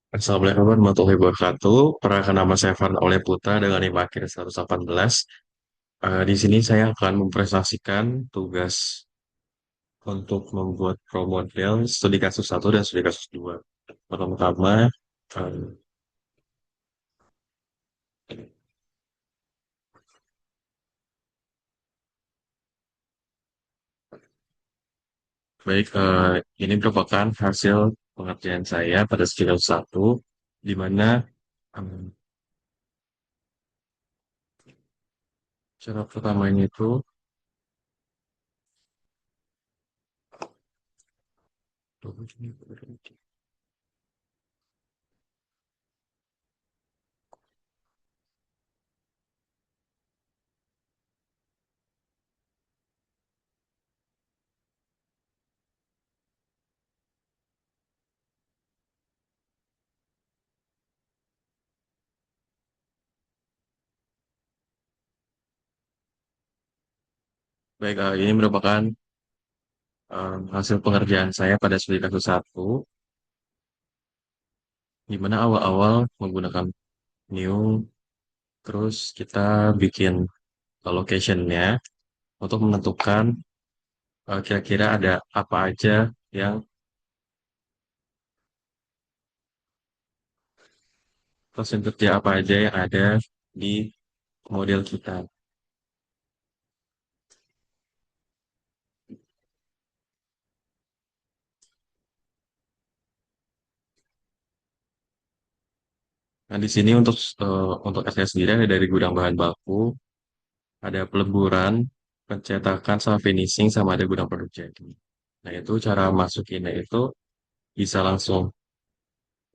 Assalamualaikum warahmatullahi wabarakatuh. Perkenalkan nama saya Farhan Oleh Putra dengan NIM akhir 118. Di sini saya akan mempresentasikan tugas untuk membuat pro model studi kasus satu dan studi kasus 2. Pertama-tama, eh, ini merupakan hasil pengerjaan saya pada studi kasus satu, di mana em, cara pertamanya itu, ini merupakan hasil pengerjaan saya pada studi kasus satu, di mana awal-awal menggunakan new. Terus kita bikin location-nya untuk menentukan kira-kira ada apa aja yang mesin kerja apa aja yang ada di model kita. Nah, di sini untuk saya sendiri ada dari gudang bahan baku, ada peleburan, pencetakan sama finishing sama ada gudang produk jadi. Nah, itu cara masukinnya itu bisa langsung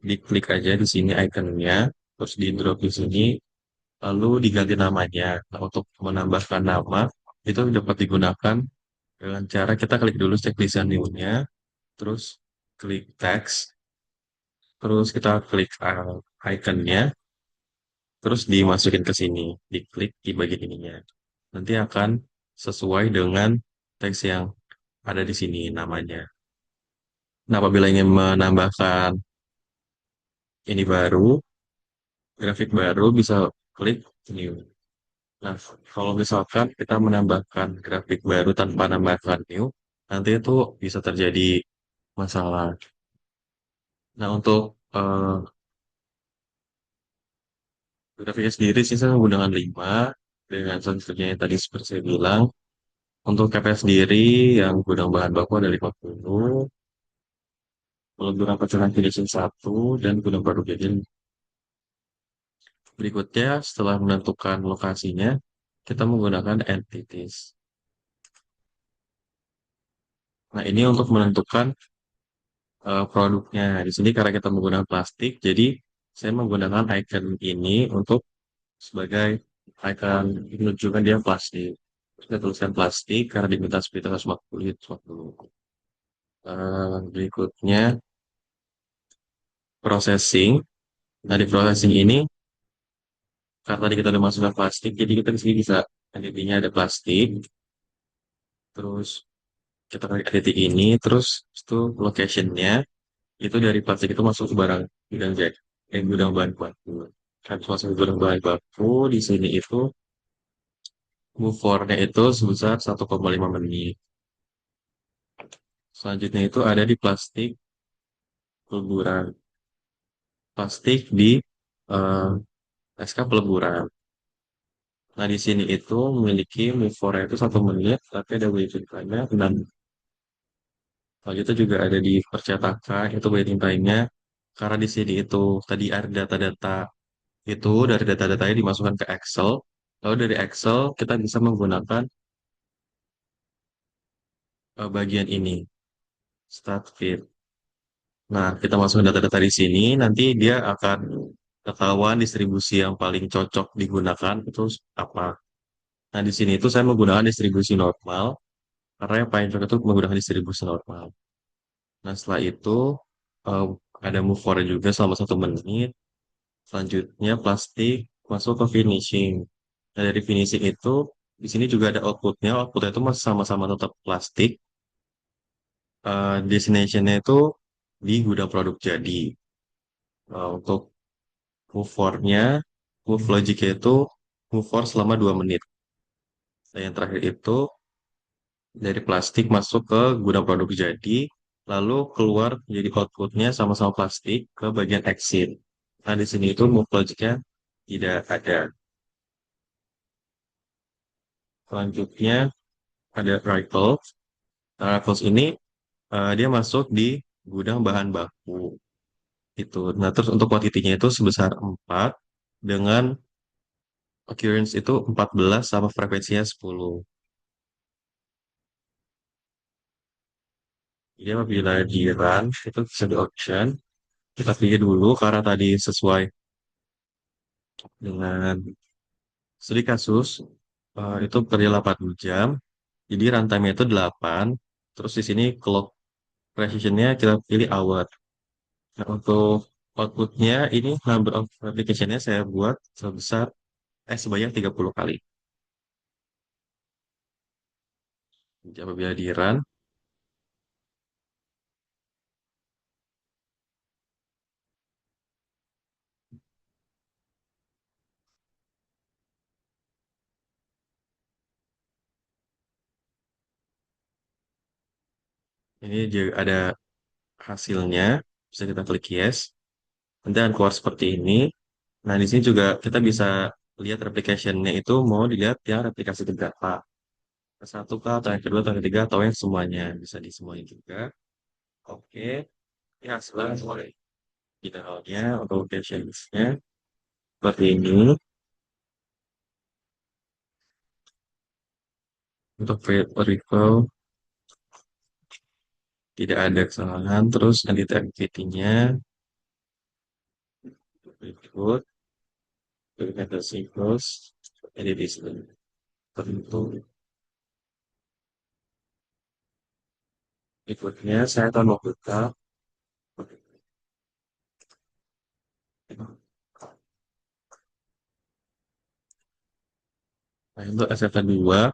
diklik aja di sini ikonnya, terus di drop di sini, lalu diganti namanya. Nah, untuk menambahkan nama itu dapat digunakan dengan cara kita klik dulu checklist new-nya, terus klik text, terus kita klik iconnya, terus dimasukin ke sini, diklik di bagian ininya. Nanti akan sesuai dengan teks yang ada di sini namanya. Nah, apabila ingin menambahkan ini baru, grafik baru bisa klik new. Nah, kalau misalkan kita menambahkan grafik baru tanpa menambahkan new, nanti itu bisa terjadi masalah. Nah, untuk grafiknya sendiri sih saya menggunakan 5 dengan sensornya yang tadi seperti saya bilang. Untuk KPS sendiri yang gudang bahan baku ada 50, gudang pecahan finishing 1, dan gudang produk jadi. Berikutnya setelah menentukan lokasinya, kita menggunakan entities. Nah, ini untuk menentukan produknya. Di sini karena kita menggunakan plastik, jadi saya menggunakan icon ini untuk sebagai icon menunjukkan dia plastik. Kita tuliskan plastik karena diminta seperti 150 150. Berikutnya processing. Nah, di processing ini karena tadi kita udah masukkan plastik, jadi kita di sini bisa editnya ada plastik, terus kita pakai titik ini, terus itu locationnya itu dari plastik itu masuk ke barang gudang jadi gudang bahan baku. Habis masuk ke gudang bahan baku di sini itu move forward-nya itu sebesar 1,5 menit. Selanjutnya itu ada di plastik peleburan, plastik di eh, SK peleburan. Nah, di sini itu memiliki move forward itu 1 menit, tapi ada waiting time-nya 6. Hal itu juga ada di percetakan, itu waiting time-nya. Karena di sini itu tadi ada data-data itu dari data-datanya dimasukkan ke Excel. Lalu dari Excel kita bisa menggunakan bagian ini, start feed. Nah, kita masukkan data-data di sini, nanti dia akan ketahuan distribusi yang paling cocok digunakan itu apa. Nah, di sini itu saya menggunakan distribusi normal, karena yang paling cocok itu menggunakan distribusi normal. Nah, setelah itu eh, ada move forward juga selama 1 menit. Selanjutnya plastik masuk ke finishing. Nah, dari finishing itu di sini juga ada outputnya. Outputnya itu masih sama-sama tetap plastik. Destination-nya itu di gudang produk jadi. Untuk move for-nya, move logic-nya itu move for selama 2 menit. Nah, yang terakhir itu dari plastik masuk ke gudang produk jadi, lalu keluar jadi outputnya sama-sama plastik ke bagian exit. Nah, di sini itu move logic-nya tidak ada. Selanjutnya ada Rifles. Nah, Rifles ini dia masuk di gudang bahan baku. Itu. Nah, terus untuk quantity-nya itu sebesar 4 dengan occurrence itu 14 sama frekuensinya 10. Jadi apabila di run itu bisa di option. Kita pilih dulu karena tadi sesuai dengan studi kasus itu per 8 jam. Jadi runtime itu 8. Terus di sini clock precision-nya kita pilih hour. Nah, untuk outputnya ini number of application-nya saya buat sebanyak 30 kali. Jadi apabila di run, ini juga ada hasilnya. Bisa kita klik yes. Nanti akan keluar seperti ini. Nah, di sini juga kita bisa lihat replication-nya itu mau dilihat yang replikasi keberapa. Ke satu kah, atau yang kedua, atau yang ketiga, atau yang semuanya. Bisa di semuanya juga. Oke. Ini hasilnya semuanya. Idealnya untuk location-nya seperti ini. Untuk variable tidak ada kesalahan. Terus entity activity-nya berikut. Implementasi equals entity tertentu. Berikutnya saya akan membuka. Nah, untuk SFN2,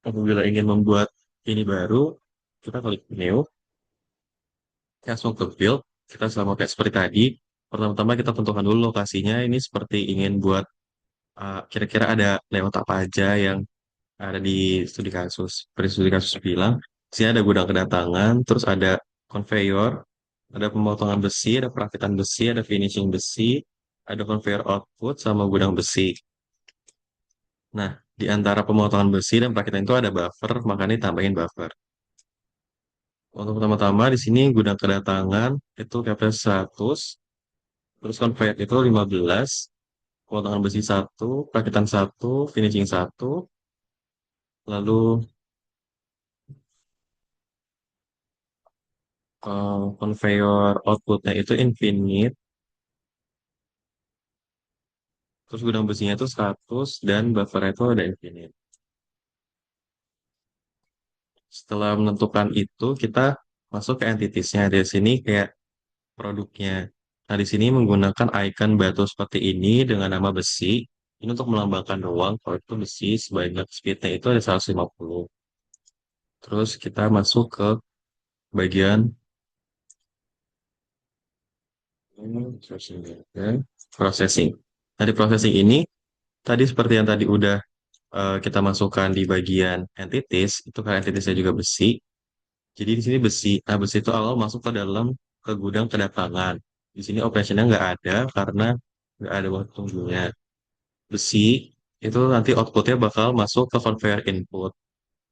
apabila ingin membuat ini baru, kita klik new, langsung ke build, kita sama kayak seperti tadi. Pertama-tama kita tentukan dulu lokasinya, ini seperti ingin buat kira-kira ada lewat apa aja yang ada di studi kasus. Seperti studi kasus bilang, sini ada gudang kedatangan, terus ada conveyor, ada pemotongan besi, ada perakitan besi, ada finishing besi, ada conveyor output sama gudang besi. Nah, di antara pemotongan besi dan perakitan itu ada buffer, makanya tambahin buffer. Untuk pertama-tama di sini gudang kedatangan itu capacity 100, terus convert itu 15, potongan besi satu, perakitan satu, finishing satu, lalu conveyor outputnya itu infinite, terus gudang besinya itu 100 dan buffer itu ada infinite. Setelah menentukan itu kita masuk ke entities-nya. Di sini kayak produknya. Nah, di sini menggunakan icon batu seperti ini dengan nama besi. Ini untuk melambangkan doang kalau itu besi sebanyak speednya itu ada 150. Terus kita masuk ke bagian processing. Nah, di processing ini tadi seperti yang tadi udah kita masukkan di bagian entities, itu kan entitasnya juga besi. Jadi di sini besi. Nah, besi itu awal masuk ke dalam ke gudang kedatangan. Di sini operationnya nggak ada karena nggak ada waktu tunggunya. Besi itu nanti outputnya bakal masuk ke conveyor input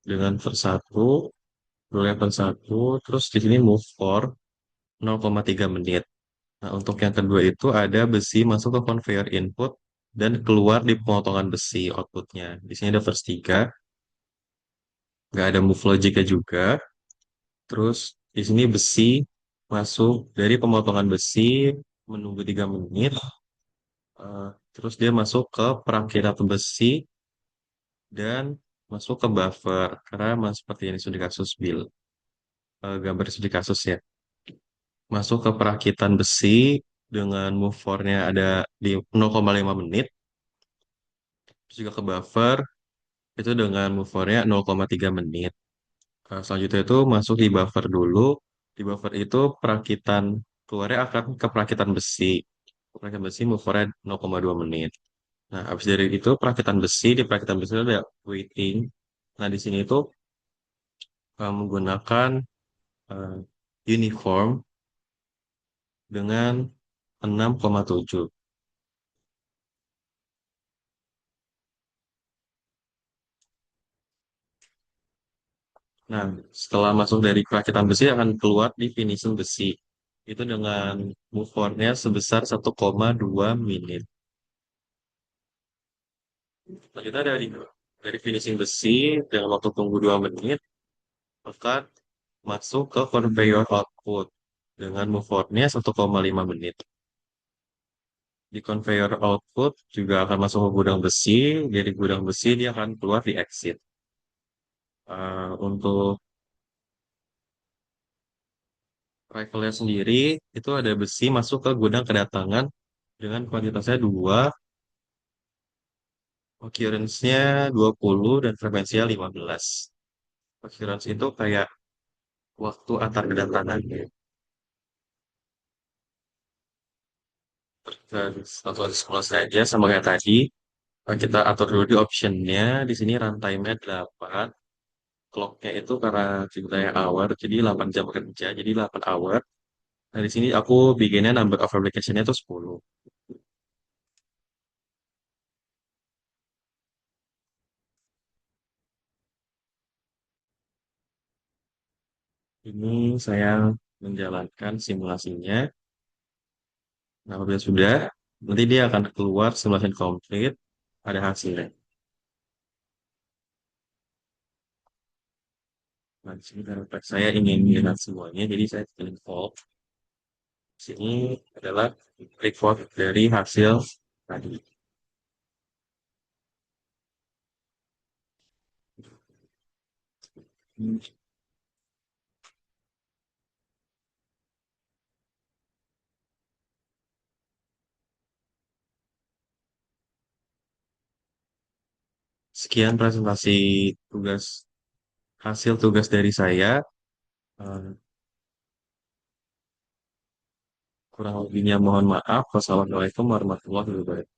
dengan per satu, rule per satu, terus di sini move for 0,3 menit. Nah, untuk yang kedua itu ada besi masuk ke conveyor input dan keluar di pemotongan besi outputnya. Di sini ada first 3, nggak ada move logicnya juga. Terus di sini besi masuk dari pemotongan besi menunggu 3 menit. Terus dia masuk ke perakhiran besi dan masuk ke buffer karena seperti ini studi kasus gambar studi kasus ya. Masuk ke perakitan besi dengan move for-nya ada di 0,5 menit. Terus juga ke buffer itu dengan move for-nya 0,3 menit. Selanjutnya itu masuk di buffer dulu. Di buffer itu perakitan. keluarnya akan ke perakitan besi. Perakitan besi move forward 0,2 menit. Nah, habis dari itu perakitan besi, di perakitan besi itu ada waiting. Nah, di sini itu menggunakan eh, uniform dengan 6,7. Nah, setelah masuk dari perakitan besi akan keluar di finishing besi. Itu dengan move on-nya sebesar 1,2 menit. Selanjutnya dari finishing besi dengan waktu tunggu 2 menit, akan masuk ke conveyor output dengan move on-nya 1,5 menit. Di conveyor output juga akan masuk ke gudang besi. Dari gudang besi dia akan keluar di exit. Untuk rifle-nya sendiri itu ada besi masuk ke gudang kedatangan dengan kuantitasnya 2, occurrence-nya 20 dan frekuensinya 15. Occurrence itu kayak waktu antar kedatangan. Dan langsung close aja sama kayak tadi. Kita atur dulu di option-nya. Di sini runtime-nya 8. Clock-nya itu karena ceritanya hour, jadi 8 jam kerja, jadi 8 hour. Nah, di sini aku bikinnya number of application-nya itu 10. Ini saya menjalankan simulasinya. Nah, apabila sudah, nanti dia akan keluar simulasi complete, ada hasilnya. Nah, di sini karena saya ingin melihat semuanya, jadi saya pilih default. Di sini adalah report dari hasil tadi. Sekian presentasi tugas hasil tugas dari saya. Eh, Kurang lebihnya mohon maaf. Wassalamualaikum warahmatullahi wabarakatuh.